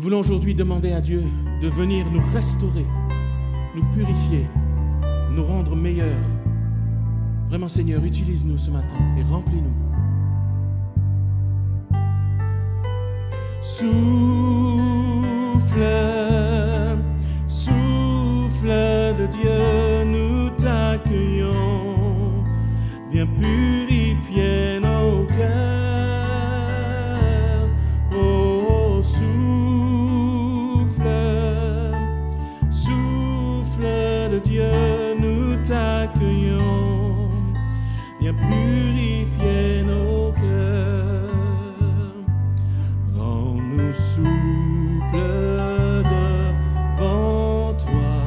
voulons aujourd'hui demander à Dieu de venir nous restaurer, nous purifier, nous rendre meilleurs. Vraiment, Seigneur, utilise-nous ce matin et remplis-nous. Souffle, souffle de Dieu, nous t'accueillons. Viens purifier nos cœurs. Oh, souffle, souffle de Dieu, nous t'accueillons. Viens purifier nos cœurs. Rends-nous souples devant toi,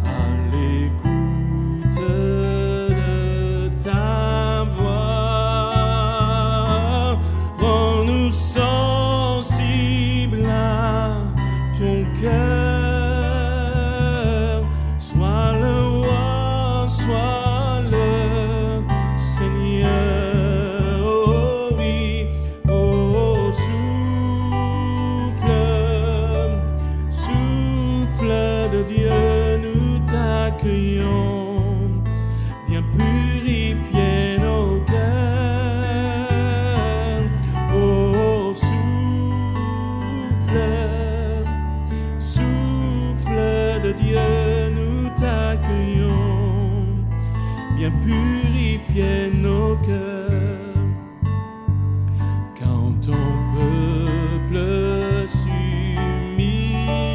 à l'écoute de ta voix. Rends-nous sensibles à ton cœur. Sois le roi, sois le Seigneur. Oh oui, oh souffle, souffle de Dieu, nous t'accueillons. Viens purifier nos cœurs. Oh souffle, souffle de Dieu, nous t'accueillons. Viens purifier nos cœurs. Quand ton peuple s'humilie,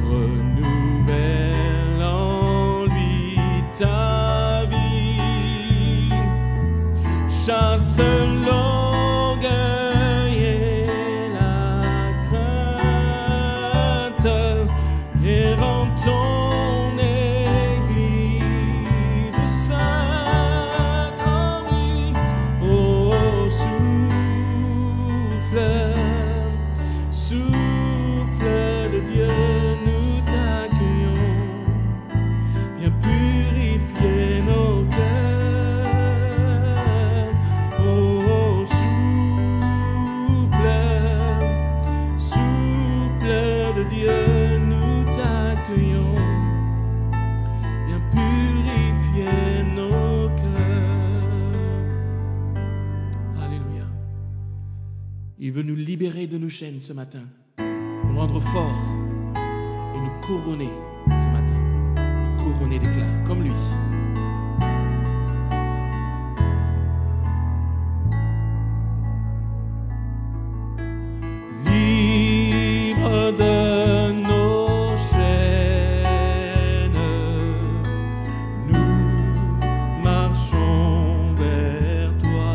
renouvelle en lui ta vie. Chasse l'orgueil et la crainte et rends ton Église sainte. Oh oui, oh souffle, souffle de Dieu, nous t'accueillons. Viens purifier nos cœurs. Oh souffle, souffle de Dieu, nous t'accueillons. Viens purifier nos cœurs. Alléluia. Il veut nous libérer de nos chaînes ce matin, nous rendre forts et nous couronner ce matin, nous couronner d'éclat comme lui. Libre de nos chaînes, nous marchons vers toi.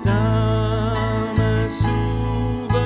Ta main souveraine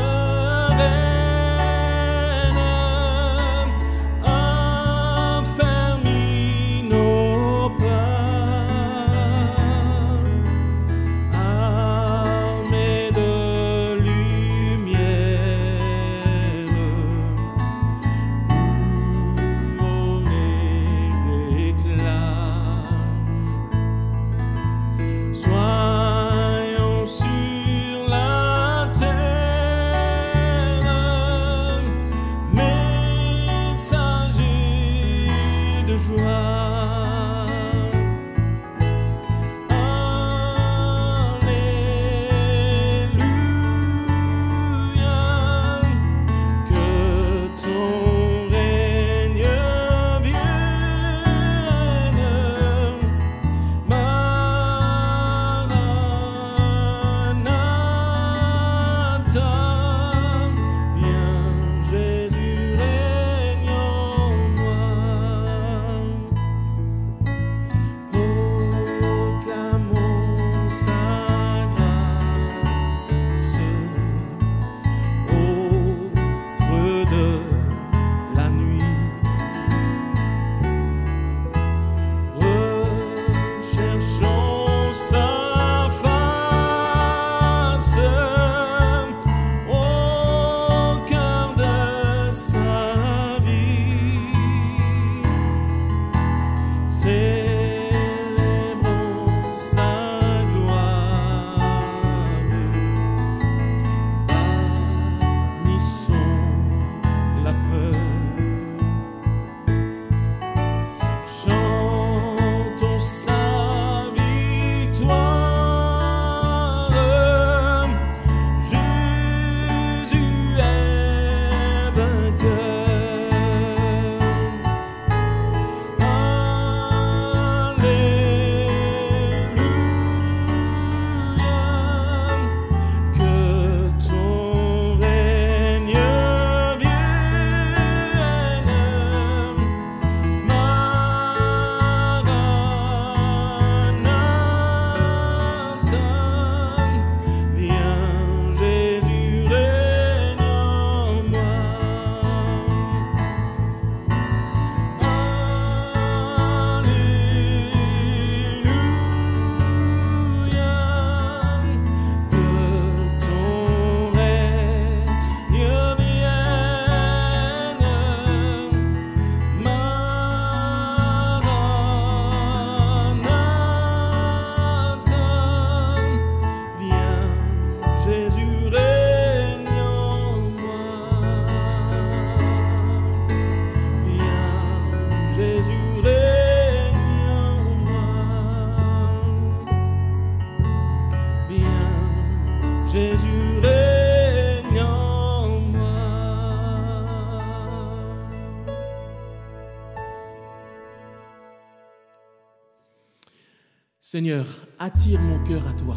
Seigneur, attire mon cœur à toi.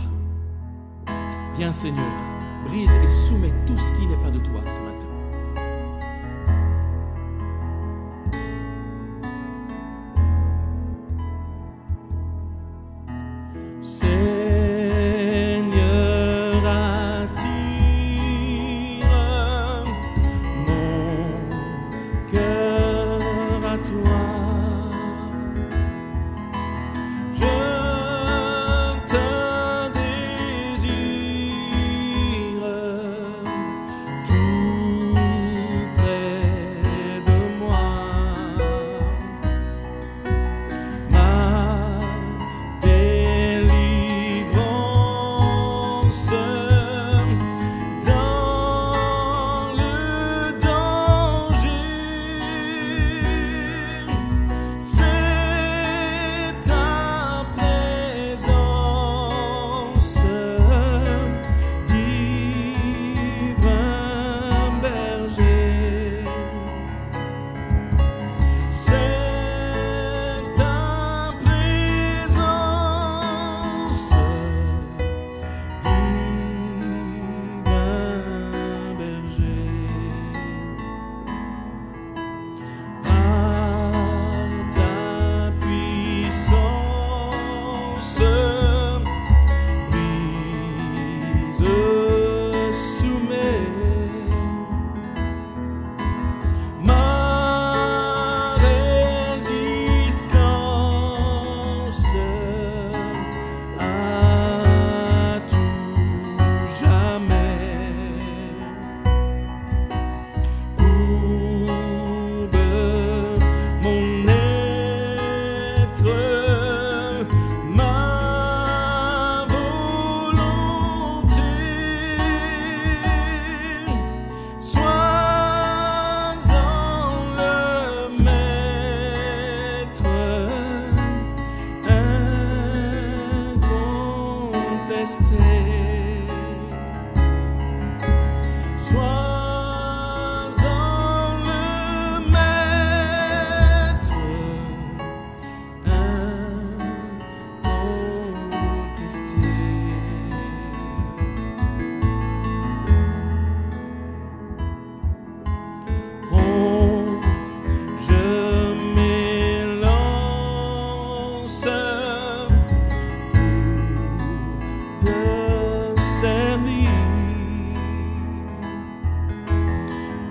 Viens, Seigneur, brise et soumets tout ce qui n'est pas de toi ce matin. Seigneur, attire mon cœur à toi. Je te désire tout près de moi. Ma délivrance dans le danger, c'est ta présence, divin berger. C'est ta présence, divin berger. Par ta puissance, brise, soumets ma résistance à tout jamais. Courbe mon être, ma volonté. Sois-en le maître incontesté. Sois-en le maître incontesté. Prends, je m'élance pour te servir.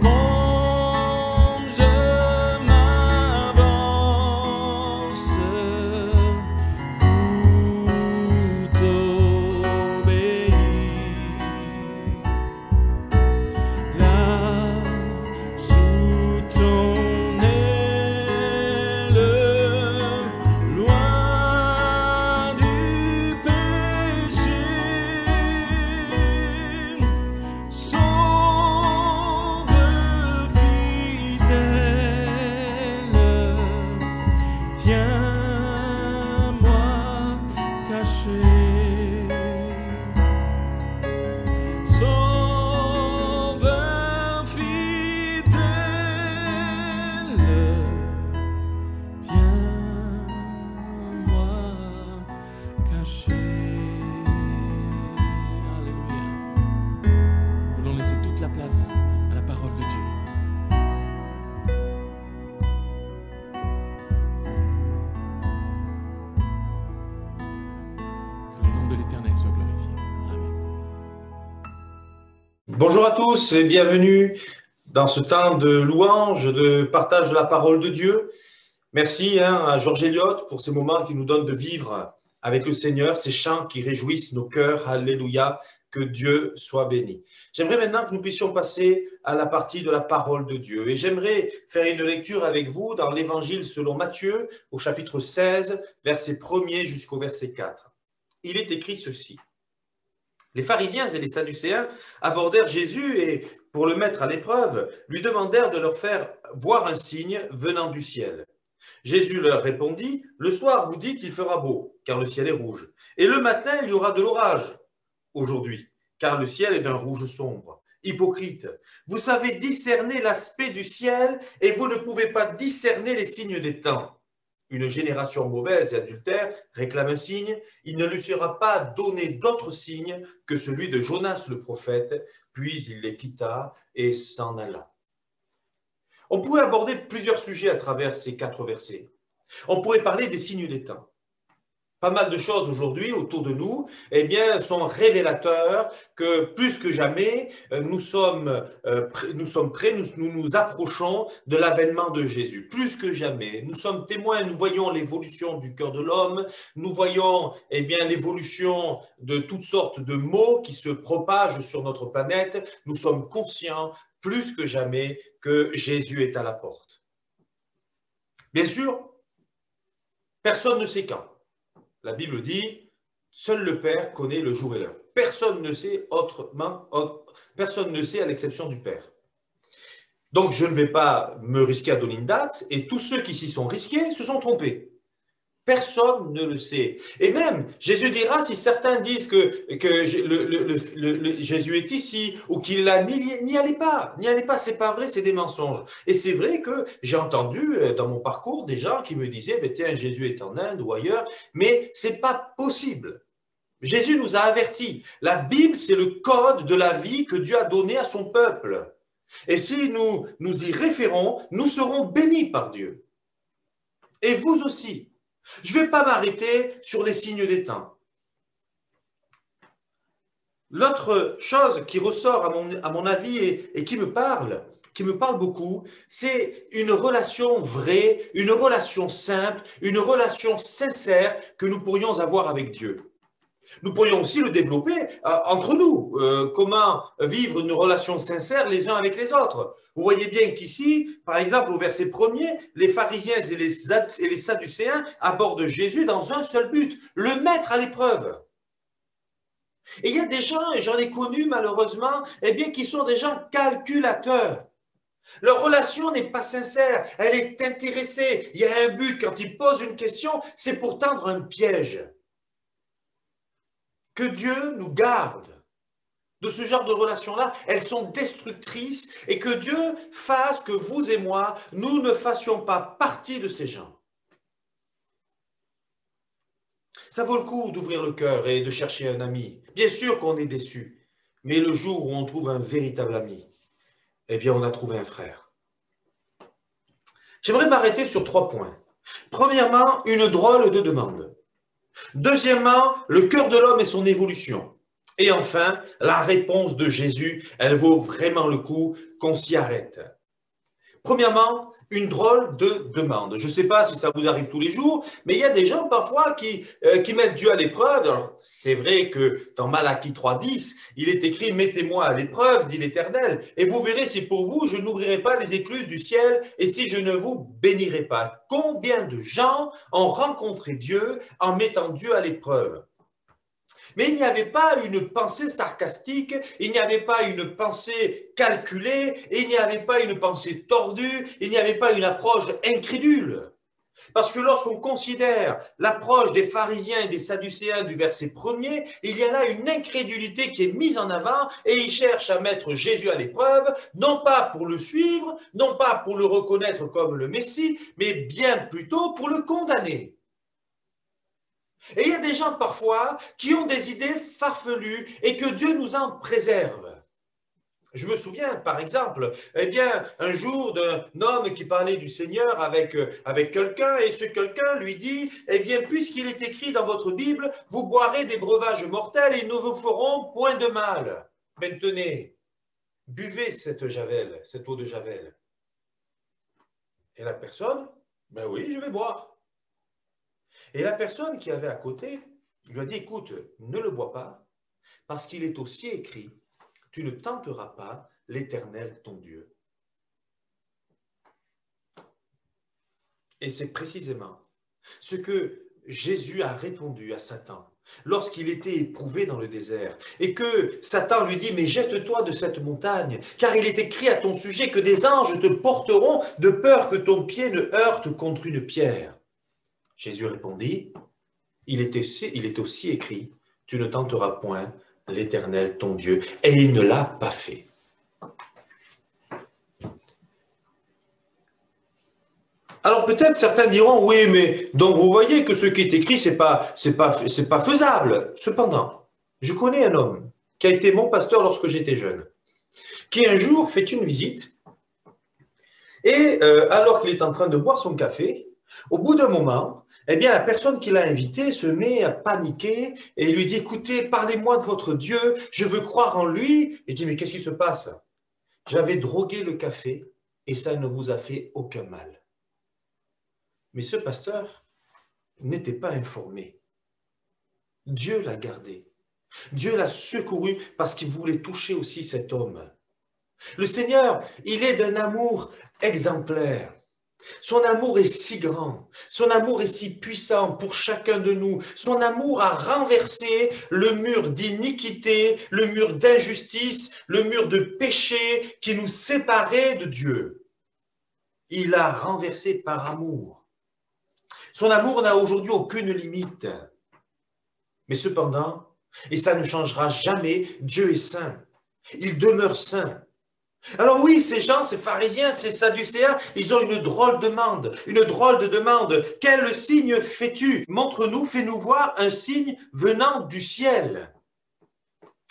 Prends, je m'avance pour t'obéir. Là, sous ton aile, loin du péché, sauve fidèle, tiens-moi caché. Sauveur fidèle, tiens-moi caché. Alléluia. Nous voulons laisser toute la place à la parole de Dieu. Que le nom de l'Éternel soit glorifié. Amen. Bonjour à tous et bienvenue dans ce temps de louange, de partage de la parole de Dieu. Merci à Georges Elliott pour ces moments qui nous donnent de vivre avec le Seigneur, ces chants qui réjouissent nos cœurs. Alléluia, que Dieu soit béni. J'aimerais maintenant que nous puissions passer à la partie de la parole de Dieu. Et j'aimerais faire une lecture avec vous dans l'Évangile selon Matthieu, au chapitre 16, verset 1er jusqu'au verset 4. Il est écrit ceci. Les pharisiens et les sadducéens abordèrent Jésus et, pour le mettre à l'épreuve, lui demandèrent de leur faire voir un signe venant du ciel. Jésus leur répondit, « Le soir, vous dites qu'il fera beau, car le ciel est rouge. Et le matin, il y aura de l'orage aujourd'hui, car le ciel est d'un rouge sombre. Hypocrite, vous savez discerner l'aspect du ciel et vous ne pouvez pas discerner les signes des temps. Une génération mauvaise et adultère réclame un signe. Il ne lui sera pas donné d'autre signe que celui de Jonas le prophète. Puis il les quitta et s'en alla. On pourrait aborder plusieurs sujets à travers ces 4 versets. On pourrait parler des signes des temps. Pas mal de choses aujourd'hui autour de nous, eh bien, sont révélateurs que plus que jamais, nous sommes prêts, nous nous approchons de l'avènement de Jésus. Plus que jamais, nous sommes témoins, nous voyons l'évolution du cœur de l'homme, nous voyons eh bien l'évolution de toutes sortes de maux qui se propagent sur notre planète. Nous sommes conscients plus que jamais que Jésus est à la porte. Bien sûr, personne ne sait quand. La Bible dit, seul le Père connaît le jour et l'heure. Personne ne sait personne ne sait à l'exception du Père. Donc je ne vais pas me risquer à donner une date, et tous ceux qui s'y sont risqués se sont trompés. Personne ne le sait. Et même, Jésus dira, si certains disent que Jésus est ici, ou qu'il est là, n'y allez pas, c'est pas vrai, c'est des mensonges. Et c'est vrai que j'ai entendu dans mon parcours des gens qui me disaient, tiens, Jésus est en Inde ou ailleurs, mais c'est pas possible. Jésus nous a avertis. La Bible, c'est le code de la vie que Dieu a donné à son peuple. Et si nous nous y référons, nous serons bénis par Dieu. Et vous aussi. Je ne vais pas m'arrêter sur les signes des temps. L'autre chose qui ressort à mon avis et qui me parle beaucoup, c'est une relation vraie, une relation simple, une relation sincère que nous pourrions avoir avec Dieu. Nous pourrions aussi le développer entre nous. Comment vivre une relation sincère les uns avec les autres. Vous voyez bien qu'ici, par exemple, au verset 1er, les pharisiens et les sadducéens abordent Jésus dans un seul but, le mettre à l'épreuve. Et il y a des gens, et j'en ai connu malheureusement, eh bien, qui sont des gens calculateurs. Leur relation n'est pas sincère, elle est intéressée. Il y a un but, quand ils posent une question, c'est pour tendre un piège. Que Dieu nous garde de ce genre de relations-là. Elles sont destructrices et que Dieu fasse que vous et moi, nous ne fassions pas partie de ces gens. Ça vaut le coup d'ouvrir le cœur et de chercher un ami. Bien sûr qu'on est déçu, mais le jour où on trouve un véritable ami, eh bien on a trouvé un frère. J'aimerais m'arrêter sur 3 points. Premièrement, une drôle de demande. Deuxièmement, le cœur de l'homme et son évolution. Et enfin, la réponse de Jésus, elle vaut vraiment le coup qu'on s'y arrête. Premièrement, une drôle de demande. Je ne sais pas si ça vous arrive tous les jours, mais il y a des gens parfois qui mettent Dieu à l'épreuve. Alors, c'est vrai que dans Malachie 3,10, il est écrit « Mettez-moi à l'épreuve, dit l'Éternel, et vous verrez si pour vous, je n'ouvrirai pas les écluses du ciel et si je ne vous bénirai pas. » Combien de gens ont rencontré Dieu en mettant Dieu à l'épreuve? Mais il n'y avait pas une pensée sarcastique, il n'y avait pas une pensée calculée, il n'y avait pas une pensée tordue, il n'y avait pas une approche incrédule. Parce que lorsqu'on considère l'approche des pharisiens et des sadducéens du verset 1er, il y a là une incrédulité qui est mise en avant et ils cherchent à mettre Jésus à l'épreuve, non pas pour le suivre, non pas pour le reconnaître comme le Messie, mais bien plutôt pour le condamner. Et il y a des gens parfois qui ont des idées farfelues et que Dieu nous en préserve. Je me souviens, par exemple, eh bien, un jour d'un homme qui parlait du Seigneur avec quelqu'un et ce quelqu'un lui dit, eh bien, puisqu'il est écrit dans votre Bible, vous boirez des breuvages mortels et ils ne vous feront point de mal. Maintenant, buvez cette eau de Javel. Et la personne, ben oui, je vais boire. Et la personne qui avait à côté lui a dit, écoute, ne le bois pas, parce qu'il est aussi écrit, tu ne tenteras pas l'Éternel ton Dieu. Et c'est précisément ce que Jésus a répondu à Satan lorsqu'il était éprouvé dans le désert et que Satan lui dit, mais jette-toi de cette montagne, car il est écrit à ton sujet que des anges te porteront de peur que ton pied ne heurte contre une pierre. Jésus répondit, il est aussi écrit, tu ne tenteras point l'Éternel ton Dieu. Et il ne l'a pas fait. Alors peut-être certains diront, oui, mais donc vous voyez que ce qui est écrit, c'est pas faisable. Cependant, je connais un homme qui a été mon pasteur lorsque j'étais jeune, qui un jour fait une visite, et alors qu'il est en train de boire son café, au bout d'un moment, eh bien, la personne qui l'a invité se met à paniquer et lui dit, écoutez, parlez-moi de votre Dieu, je veux croire en lui. Et je dis, mais qu'est-ce qui se passe? J'avais drogué le café et ça ne vous a fait aucun mal. Mais ce pasteur n'était pas informé. Dieu l'a gardé. Dieu l'a secouru parce qu'il voulait toucher aussi cet homme. Le Seigneur, il est d'un amour exemplaire. Son amour est si grand, son amour est si puissant pour chacun de nous. Son amour a renversé le mur d'iniquité, le mur d'injustice, le mur de péché qui nous séparait de Dieu. Il a renversé par amour. Son amour n'a aujourd'hui aucune limite. Mais cependant, et ça ne changera jamais, Dieu est saint. Il demeure saint. Alors oui, ces gens, ces pharisiens, ces sadducéens, ils ont une drôle de demande. Quel signe fais-tu? Montre-nous, fais-nous voir un signe venant du ciel.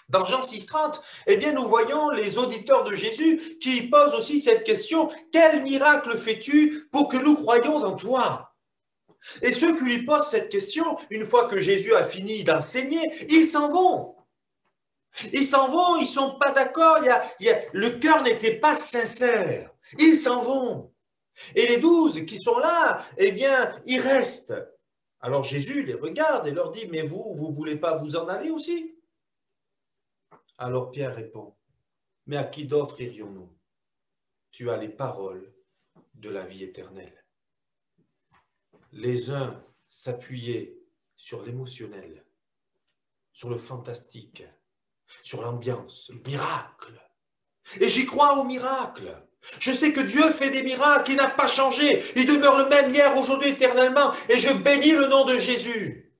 Dans Jean 6,30, eh bien, nous voyons les auditeurs de Jésus qui posent aussi cette question, quel miracle fais-tu pour que nous croyions en toi? Et ceux qui lui posent cette question, une fois que Jésus a fini d'enseigner, ils s'en vont. Ils s'en vont, ils ne sont pas d'accord, le cœur n'était pas sincère. Ils s'en vont. Et les 12 qui sont là, eh bien, ils restent. Alors Jésus les regarde et leur dit, mais vous ne voulez pas vous en aller aussi? Alors Pierre répond, mais à qui d'autre irions-nous? Tu as les paroles de la vie éternelle. Les uns s'appuyaient sur l'émotionnel, sur le fantastique, sur l'ambiance, le miracle. Et j'y crois au miracle. Je sais que Dieu fait des miracles, il n'a pas changé. Il demeure le même hier, aujourd'hui, éternellement. Et je bénis le nom de Jésus.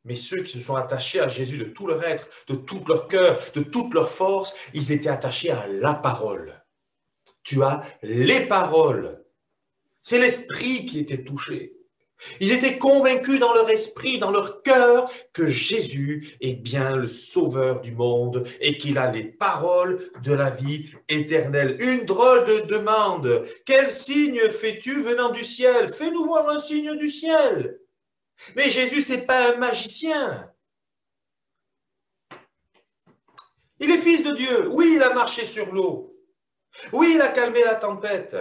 Mais ceux qui se sont attachés à Jésus de tout leur être, de tout leur cœur, de toute leur force, ils étaient attachés à la parole. Tu as les paroles. C'est l'esprit qui était touché. Ils étaient convaincus dans leur esprit, dans leur cœur, que Jésus est bien le sauveur du monde et qu'il a les paroles de la vie éternelle. Une drôle de demande. Quel signe fais-tu venant du ciel? Fais-nous voir un signe du ciel. Mais Jésus, ce n'est pas un magicien. Il est fils de Dieu. Oui, il a marché sur l'eau. Oui, il a calmé la tempête.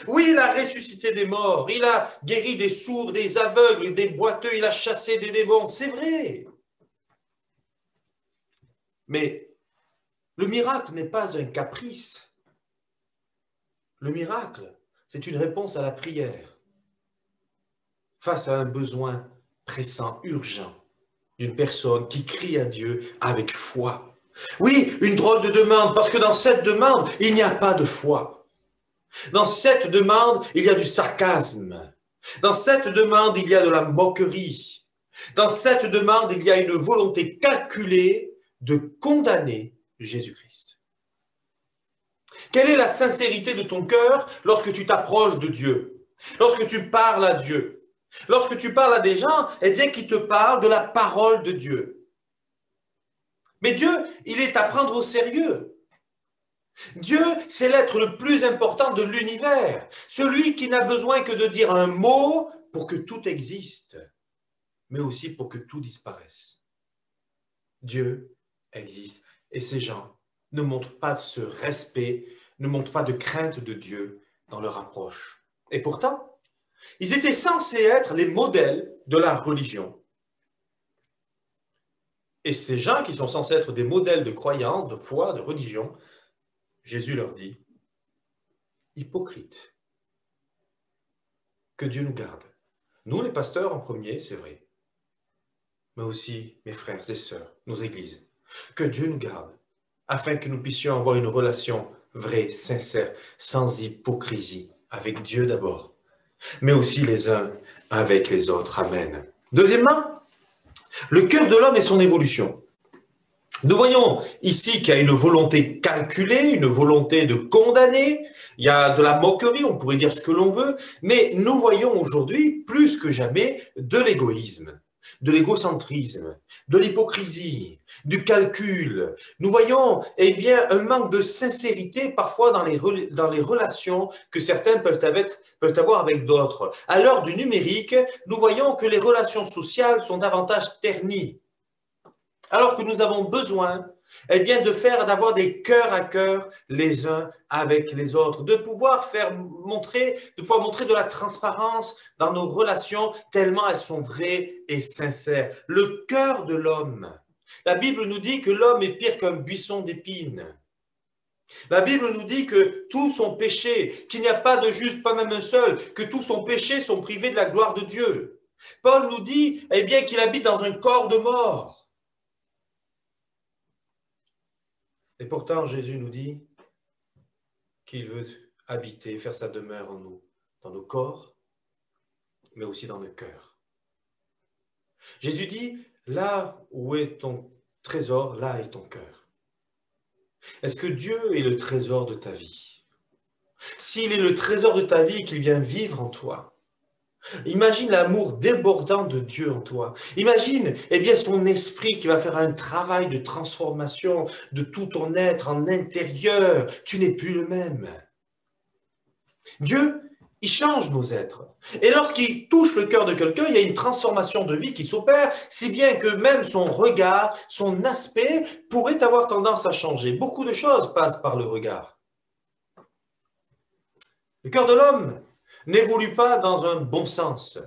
Oui, il a ressuscité des morts, il a guéri des sourds, des aveugles, des boiteux, il a chassé des démons, c'est vrai. Mais le miracle n'est pas un caprice. Le miracle, c'est une réponse à la prière face à un besoin pressant, urgent, d'une personne qui crie à Dieu avec foi. Oui, une drôle de demande, parce que dans cette demande, il n'y a pas de foi. Dans cette demande, il y a du sarcasme. Dans cette demande, il y a de la moquerie. Dans cette demande, il y a une volonté calculée de condamner Jésus-Christ. Quelle est la sincérité de ton cœur lorsque tu t'approches de Dieu? Lorsque tu parles à Dieu? Lorsque tu parles à des gens, eh bien, qui te parlent de la parole de Dieu. Mais Dieu, il est à prendre au sérieux. Dieu, c'est l'être le plus important de l'univers, celui qui n'a besoin que de dire un mot pour que tout existe, mais aussi pour que tout disparaisse. Dieu existe et ces gens ne montrent pas ce respect, ne montrent pas de crainte de Dieu dans leur approche. Et pourtant, ils étaient censés être les modèles de la religion. Et ces gens qui sont censés être des modèles de croyance, de foi, de religion, Jésus leur dit, hypocrite, que Dieu nous garde. Nous, les pasteurs en premier, c'est vrai, mais aussi mes frères et sœurs, nos églises, que Dieu nous garde, afin que nous puissions avoir une relation vraie, sincère, sans hypocrisie, avec Dieu d'abord, mais aussi les uns avec les autres. Amen. Deuxièmement, le cœur de l'homme et son évolution. Nous voyons ici qu'il y a une volonté calculée, une volonté de condamner, il y a de la moquerie, on pourrait dire ce que l'on veut, mais nous voyons aujourd'hui, plus que jamais, de l'égoïsme, de l'égocentrisme, de l'hypocrisie, du calcul. Nous voyons eh bien, un manque de sincérité parfois dans les relations que certains peuvent avoir avec d'autres. À l'heure du numérique, nous voyons que les relations sociales sont davantage ternies. Alors que nous avons besoin eh bien, d'avoir des cœurs à cœur les uns avec les autres, de pouvoir montrer de la transparence dans nos relations tellement elles sont vraies et sincères. Le cœur de l'homme. La Bible nous dit que l'homme est pire qu'un buisson d'épines. La Bible nous dit que tous sont péchés, qu'il n'y a pas de juste, pas même un seul, que tous sont péchés, sont privés de la gloire de Dieu. Paul nous dit eh bien, qu'il habite dans un corps de mort. Et pourtant, Jésus nous dit qu'il veut habiter, faire sa demeure en nous, dans nos corps, mais aussi dans nos cœurs. Jésus dit, là où est ton trésor, là est ton cœur. Est-ce que Dieu est le trésor de ta vie? S'il est le trésor de ta vie et qu'il vient vivre en toi, imagine l'amour débordant de Dieu en toi. Imagine eh bien, son esprit qui va faire un travail de transformation de tout ton être en intérieur. Tu n'es plus le même. Dieu, il change nos êtres. Et lorsqu'il touche le cœur de quelqu'un, il y a une transformation de vie qui s'opère, si bien que même son regard, son aspect pourrait avoir tendance à changer. Beaucoup de choses passent par le regard. Le cœur de l'homme n'évolue pas dans un bon sens.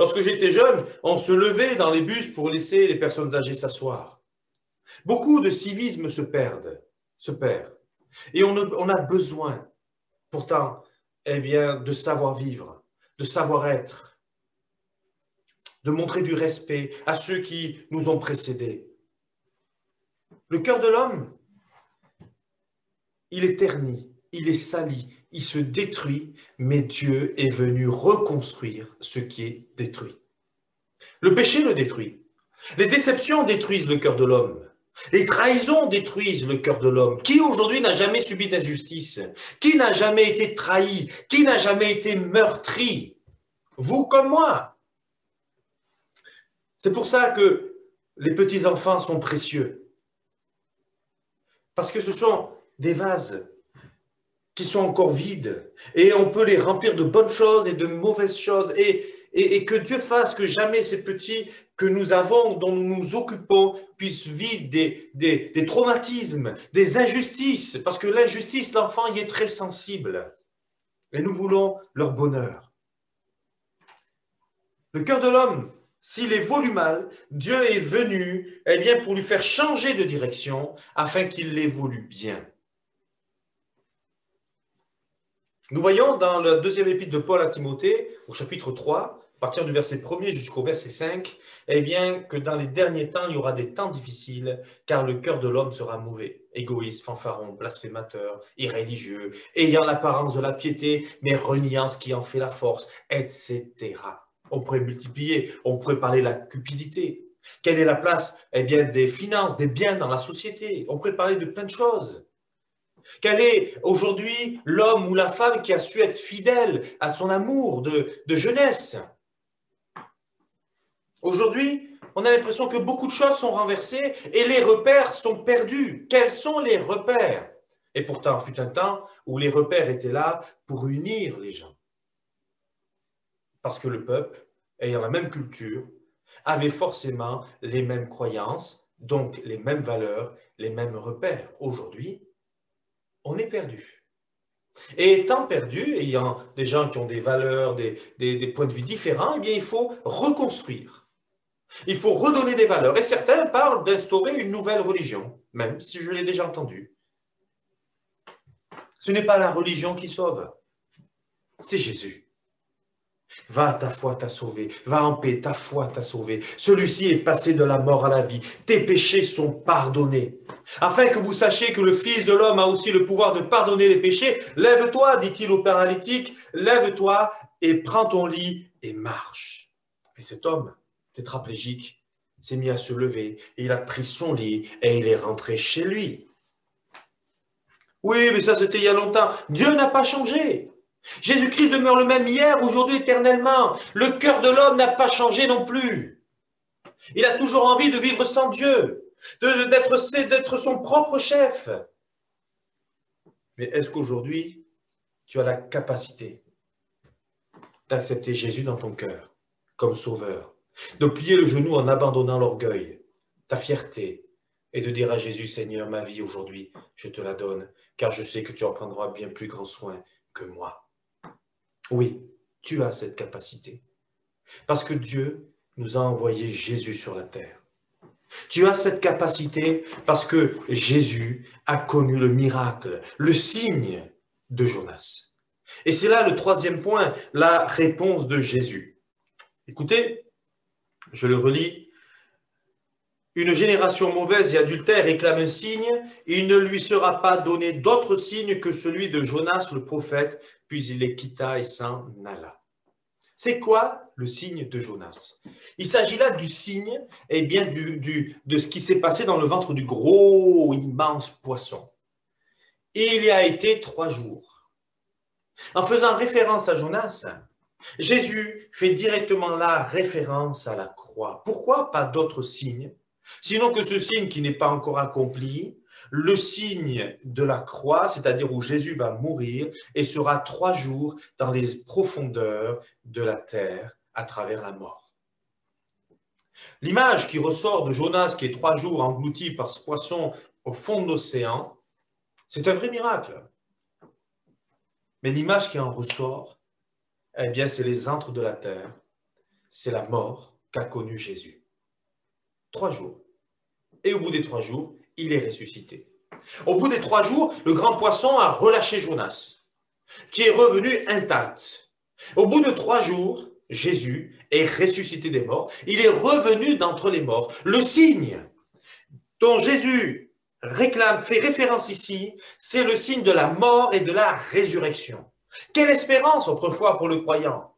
Lorsque j'étais jeune, on se levait dans les bus pour laisser les personnes âgées s'asseoir. Beaucoup de civisme se perd. Et on a besoin, pourtant, eh bien, de savoir-vivre, de savoir-être, de montrer du respect à ceux qui nous ont précédés. Le cœur de l'homme, il est terni, il est sali, il se détruit, mais Dieu est venu reconstruire ce qui est détruit. Le péché le détruit. Les déceptions détruisent le cœur de l'homme. Les trahisons détruisent le cœur de l'homme. Qui aujourd'hui n'a jamais subi d'injustice? Qui n'a jamais été trahi? Qui n'a jamais été meurtri? Vous comme moi. C'est pour ça que les petits-enfants sont précieux. Parce que ce sont des vases qui sont encore vides, et on peut les remplir de bonnes choses et de mauvaises choses, et que Dieu fasse que jamais ces petits que nous avons, dont nous nous occupons, puissent vivre des traumatismes, des injustices, parce que l'injustice, l'enfant y est très sensible, et nous voulons leur bonheur. Le cœur de l'homme, s'il évolue mal, Dieu est venu eh bien, pour lui faire changer de direction, afin qu'il évolue bien. Nous voyons dans le deuxième épître de Paul à Timothée, au chapitre 3, à partir du verset 1er jusqu'au verset 5, eh bien, que dans les derniers temps, il y aura des temps difficiles, car le cœur de l'homme sera mauvais, égoïste, fanfaron, blasphémateur, irréligieux, ayant l'apparence de la piété, mais reniant ce qui en fait la force, etc. On pourrait multiplier, on pourrait parler de la cupidité. Quelle est la place eh bien, des finances, des biens dans la société? On pourrait parler de plein de choses. Quel est aujourd'hui l'homme ou la femme qui a su être fidèle à son amour de jeunesse? Aujourd'hui, on a l'impression que beaucoup de choses sont renversées et les repères sont perdus. Quels sont les repères? Et pourtant, fut un temps où les repères étaient là pour unir les gens. Parce que le peuple, ayant la même culture, avait forcément les mêmes croyances, donc les mêmes valeurs, les mêmes repères. Aujourd'hui, on est perdu. Et étant perdu, ayant des gens qui ont des valeurs, des points de vue différents, eh bien, il faut reconstruire. Il faut redonner des valeurs. Et certains parlent d'instaurer une nouvelle religion, même si je l'ai déjà entendu. Ce n'est pas la religion qui sauve, c'est Jésus. Va, ta foi t'a sauvé. Va en paix, ta foi t'a sauvé. Celui-ci est passé de la mort à la vie. Tes péchés sont pardonnés. Afin que vous sachiez que le Fils de l'homme a aussi le pouvoir de pardonner les péchés, lève-toi, dit-il au paralytique, lève-toi et prends ton lit et marche. Et cet homme tétraplégique s'est mis à se lever, et il a pris son lit et il est rentré chez lui. Oui, mais ça c'était il y a longtemps. Dieu n'a pas changé. Jésus-Christ demeure le même hier, aujourd'hui, éternellement. Le cœur de l'homme n'a pas changé non plus. Il a toujours envie de vivre sans Dieu, d'être son propre chef. Mais est-ce qu'aujourd'hui, tu as la capacité d'accepter Jésus dans ton cœur comme sauveur, de plier le genou en abandonnant l'orgueil, ta fierté, et de dire à Jésus, Seigneur, ma vie aujourd'hui, je te la donne, car je sais que tu en prendras bien plus grand soin que moi. Oui, tu as cette capacité, parce que Dieu nous a envoyé Jésus sur la terre. Tu as cette capacité parce que Jésus a connu le miracle, le signe de Jonas. Et c'est là le troisième point, la réponse de Jésus. Écoutez, je le relis. Une génération mauvaise et adultère réclame un signe, et il ne lui sera pas donné d'autre signe que celui de Jonas le prophète, puis il les quitta et s'en alla. C'est quoi le signe de Jonas? Il s'agit là du signe, eh bien, de ce qui s'est passé dans le ventre du gros, immense poisson. Et il y a été 3 jours. En faisant référence à Jonas, Jésus fait directement là référence à la croix. Pourquoi pas d'autres signes? Sinon que ce signe qui n'est pas encore accompli, le signe de la croix, c'est-à-dire où Jésus va mourir et sera 3 jours dans les profondeurs de la terre à travers la mort. L'image qui ressort de Jonas qui est 3 jours englouti par ce poisson au fond de l'océan, c'est un vrai miracle. Mais l'image qui en ressort, eh bien, c'est les antres de la terre, c'est la mort qu'a connue Jésus. 3 jours. Et au bout des 3 jours, il est ressuscité. Au bout des 3 jours, le grand poisson a relâché Jonas, qui est revenu intact. Au bout de 3 jours, Jésus est ressuscité des morts. Il est revenu d'entre les morts. Le signe dont Jésus fait référence ici, c'est le signe de la mort et de la résurrection. Quelle espérance autrefois pour le croyant!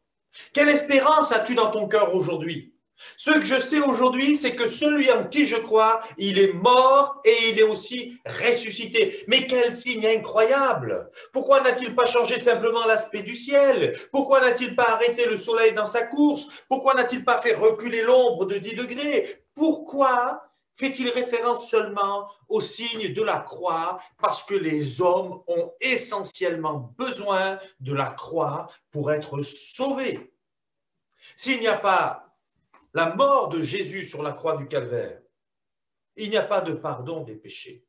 Quelle espérance as-tu dans ton cœur aujourd'hui? Ce que je sais aujourd'hui, c'est que celui en qui je crois, il est mort et il est aussi ressuscité. Mais quel signe incroyable! Pourquoi n'a-t-il pas changé simplement l'aspect du ciel? Pourquoi n'a-t-il pas arrêté le soleil dans sa course? Pourquoi n'a-t-il pas fait reculer l'ombre de 10 degrés? Pourquoi fait-il référence seulement au signe de la croix? Parce que les hommes ont essentiellement besoin de la croix pour être sauvés. S'il n'y a pas la mort de Jésus sur la croix du Calvaire, il n'y a pas de pardon des péchés.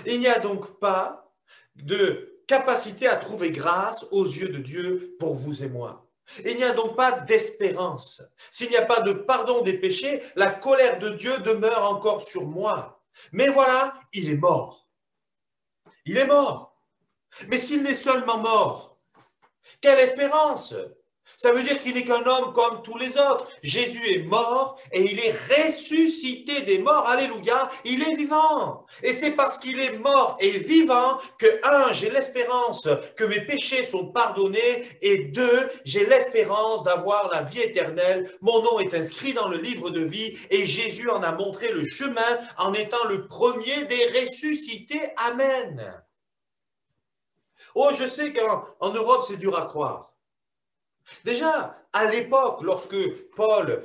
Il n'y a donc pas de capacité à trouver grâce aux yeux de Dieu pour vous et moi. Il n'y a donc pas d'espérance. S'il n'y a pas de pardon des péchés, la colère de Dieu demeure encore sur moi. Mais voilà, il est mort. Il est mort. Mais s'il n'est seulement mort, quelle espérance! Ça veut dire qu'il n'est qu'un homme comme tous les autres. Jésus est mort et il est ressuscité des morts. Alléluia, il est vivant. Et c'est parce qu'il est mort et vivant que, 1, j'ai l'espérance que mes péchés sont pardonnés et 2, j'ai l'espérance d'avoir la vie éternelle. Mon nom est inscrit dans le livre de vie et Jésus en a montré le chemin en étant le premier des ressuscités. Amen. Oh, je sais qu'en Europe, c'est dur à croire. Déjà, à l'époque, lorsque Paul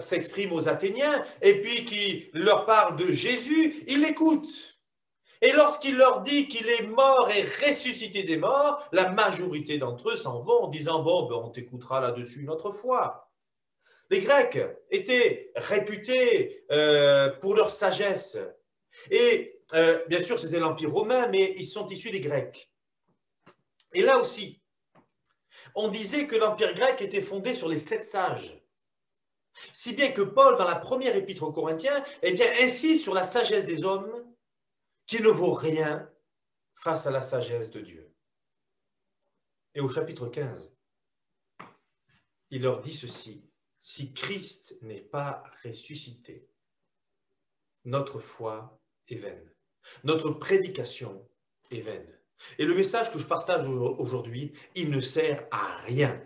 s'exprime aux Athéniens et puis qu'il leur parle de Jésus, ils l'écoutent. Et lorsqu'il leur dit qu'il est mort et ressuscité des morts, la majorité d'entre eux s'en vont en disant « Bon, on t'écoutera là-dessus une autre fois ». Les Grecs étaient réputés pour leur sagesse. Et bien sûr, c'était l'Empire romain, mais ils sont issus des Grecs. Et là aussi, on disait que l'Empire grec était fondé sur les 7 sages. Si bien que Paul, dans la première épître aux Corinthiens, insiste sur la sagesse des hommes qui ne vaut rien face à la sagesse de Dieu. Et au chapitre 15, il leur dit ceci: si Christ n'est pas ressuscité, notre foi est vaine, notre prédication est vaine. Et le message que je partage aujourd'hui, il ne sert à rien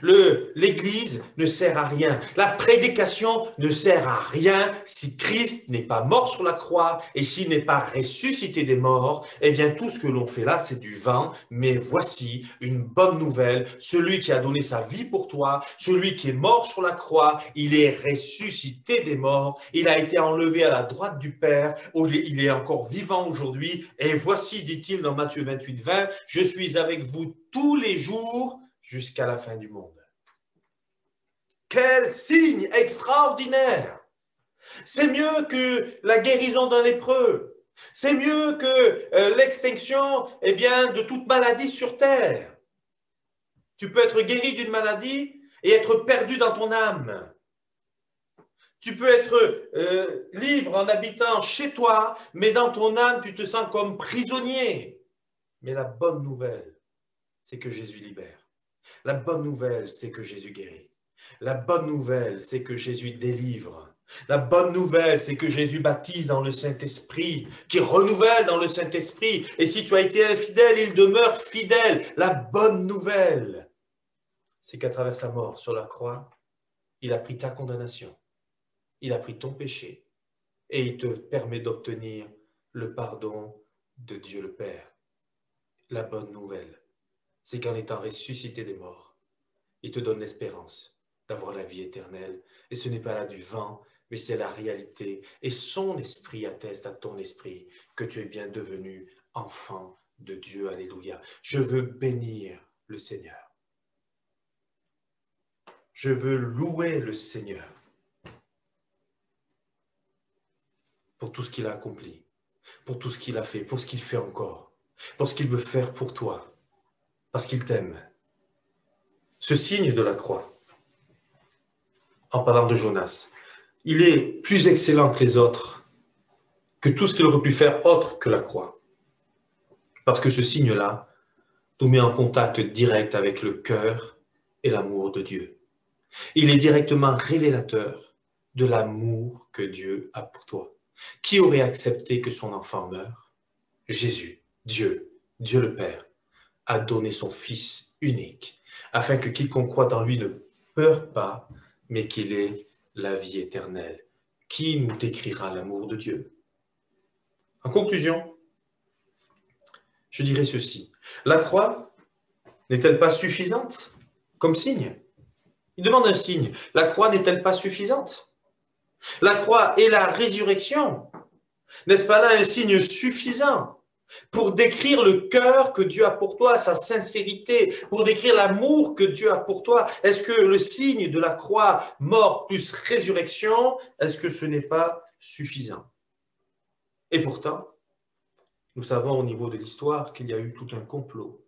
L'Église ne sert à rien. La prédication ne sert à rien si Christ n'est pas mort sur la croix et s'il n'est pas ressuscité des morts. Eh bien, tout ce que l'on fait là, c'est du vent. Mais voici une bonne nouvelle. Celui qui a donné sa vie pour toi, celui qui est mort sur la croix, il est ressuscité des morts. Il a été enlevé à la droite du Père. Il est encore vivant aujourd'hui. Et voici, dit-il dans Matthieu 28, 20, « Je suis avec vous tous les jours jusqu'à la fin du monde. » Quel signe extraordinaire! C'est mieux que la guérison d'un lépreux. C'est mieux que l'extinction de toute maladie sur terre. Tu peux être guéri d'une maladie et être perdu dans ton âme. Tu peux être libre en habitant chez toi, mais dans ton âme, tu te sens comme prisonnier. Mais la bonne nouvelle, c'est que Jésus libère. La bonne nouvelle, c'est que Jésus guérit. La bonne nouvelle, c'est que Jésus délivre. La bonne nouvelle, c'est que Jésus baptise dans le Saint-Esprit, qui renouvelle dans le Saint-Esprit. Et si tu as été infidèle, il demeure fidèle. La bonne nouvelle, c'est qu'à travers sa mort sur la croix, il a pris ta condamnation. Il a pris ton péché. Et il te permet d'obtenir le pardon de Dieu le Père. La bonne nouvelle, c'est qu'en étant ressuscité des morts, il te donne l'espérance d'avoir la vie éternelle. Et ce n'est pas là du vent, mais c'est la réalité. Et son esprit atteste à ton esprit que tu es bien devenu enfant de Dieu. Alléluia. Je veux bénir le Seigneur. Je veux louer le Seigneur pour tout ce qu'il a accompli, pour tout ce qu'il a fait, pour ce qu'il fait encore, pour ce qu'il veut faire pour toi. Parce qu'il t'aime. Ce signe de la croix, en parlant de Jonas, il est plus excellent que les autres, que tout ce qu'il aurait pu faire autre que la croix. Parce que ce signe-là nous met en contact direct avec le cœur et l'amour de Dieu. Il est directement révélateur de l'amour que Dieu a pour toi. Qui aurait accepté que son enfant meure? Jésus, Dieu le Père, a donné son Fils unique, afin que quiconque croit en lui ne meure pas, mais qu'il ait la vie éternelle. Qui nous décrira l'amour de Dieu? En conclusion, je dirais ceci. La croix n'est-elle pas suffisante comme signe? Il demande un signe. La croix n'est-elle pas suffisante? La croix et la résurrection, n'est-ce pas là un signe suffisant pour décrire le cœur que Dieu a pour toi, sa sincérité, pour décrire l'amour que Dieu a pour toi? Est-ce que le signe de la croix, mort plus résurrection, est-ce que ce n'est pas suffisant? Et pourtant, nous savons au niveau de l'histoire qu'il y a eu tout un complot,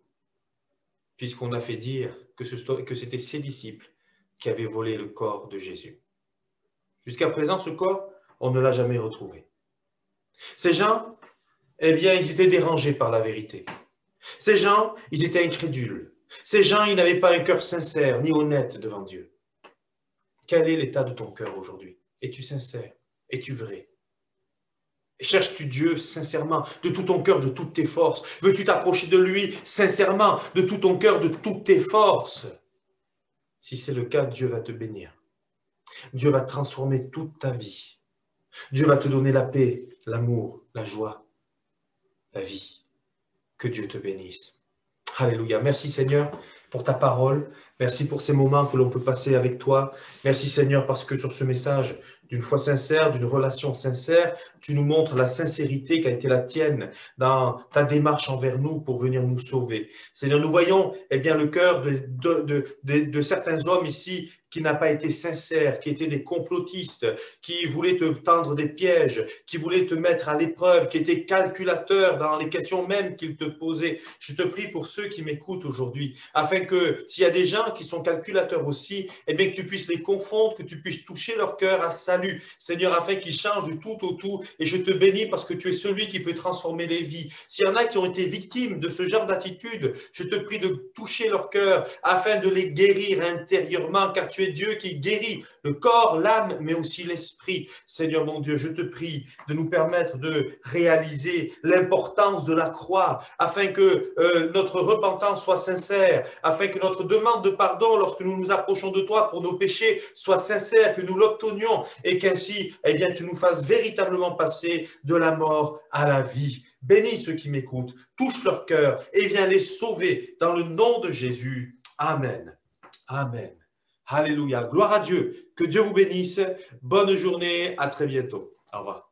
puisqu'on a fait dire que c'était ses disciples qui avaient volé le corps de Jésus. Jusqu'à présent, ce corps, on ne l'a jamais retrouvé. Ces gens, eh bien, ils étaient dérangés par la vérité. Ces gens, ils étaient incrédules. Ces gens, ils n'avaient pas un cœur sincère ni honnête devant Dieu. Quel est l'état de ton cœur aujourd'hui? Es-tu sincère? Es-tu vrai? Cherches-tu Dieu sincèrement, de tout ton cœur, de toutes tes forces? Veux-tu t'approcher de lui sincèrement, de tout ton cœur, de toutes tes forces? Si c'est le cas, Dieu va te bénir. Dieu va transformer toute ta vie. Dieu va te donner la paix, l'amour, la joie, la vie. Que Dieu te bénisse. Alléluia. Merci Seigneur pour ta parole. Merci pour ces moments que l'on peut passer avec toi. Merci Seigneur parce que sur ce message d'une foi sincère, d'une relation sincère, tu nous montres la sincérité qui a été la tienne dans ta démarche envers nous pour venir nous sauver. Seigneur, nous voyons eh bien, le cœur de certains hommes ici qui n'a pas été sincère, qui étaient des complotistes, qui voulaient te tendre des pièges, qui voulaient te mettre à l'épreuve, qui étaient calculateurs dans les questions même qu'ils te posaient. Je te prie pour ceux qui m'écoutent aujourd'hui, afin que s'il y a des gens qui sont calculateurs aussi, eh bien que tu puisses les confondre, que tu puisses toucher leur cœur à salut, Seigneur, afin qu'ils changent du tout au tout. Et je te bénis parce que tu es celui qui peut transformer les vies. S'il y en a qui ont été victimes de ce genre d'attitude, je te prie de toucher leur cœur afin de les guérir intérieurement, car tu tu es Dieu qui guérit le corps, l'âme, mais aussi l'esprit. Seigneur mon Dieu, je te prie de nous permettre de réaliser l'importance de la croix, afin que notre repentance soit sincère, afin que notre demande de pardon lorsque nous nous approchons de toi pour nos péchés soit sincère, que nous l'obtenions et qu'ainsi, eh bien, tu nous fasses véritablement passer de la mort à la vie. Bénis ceux qui m'écoutent, touche leur cœur et viens les sauver dans le nom de Jésus. Amen. Amen. Alléluia. Gloire à Dieu. Que Dieu vous bénisse. Bonne journée. À très bientôt. Au revoir.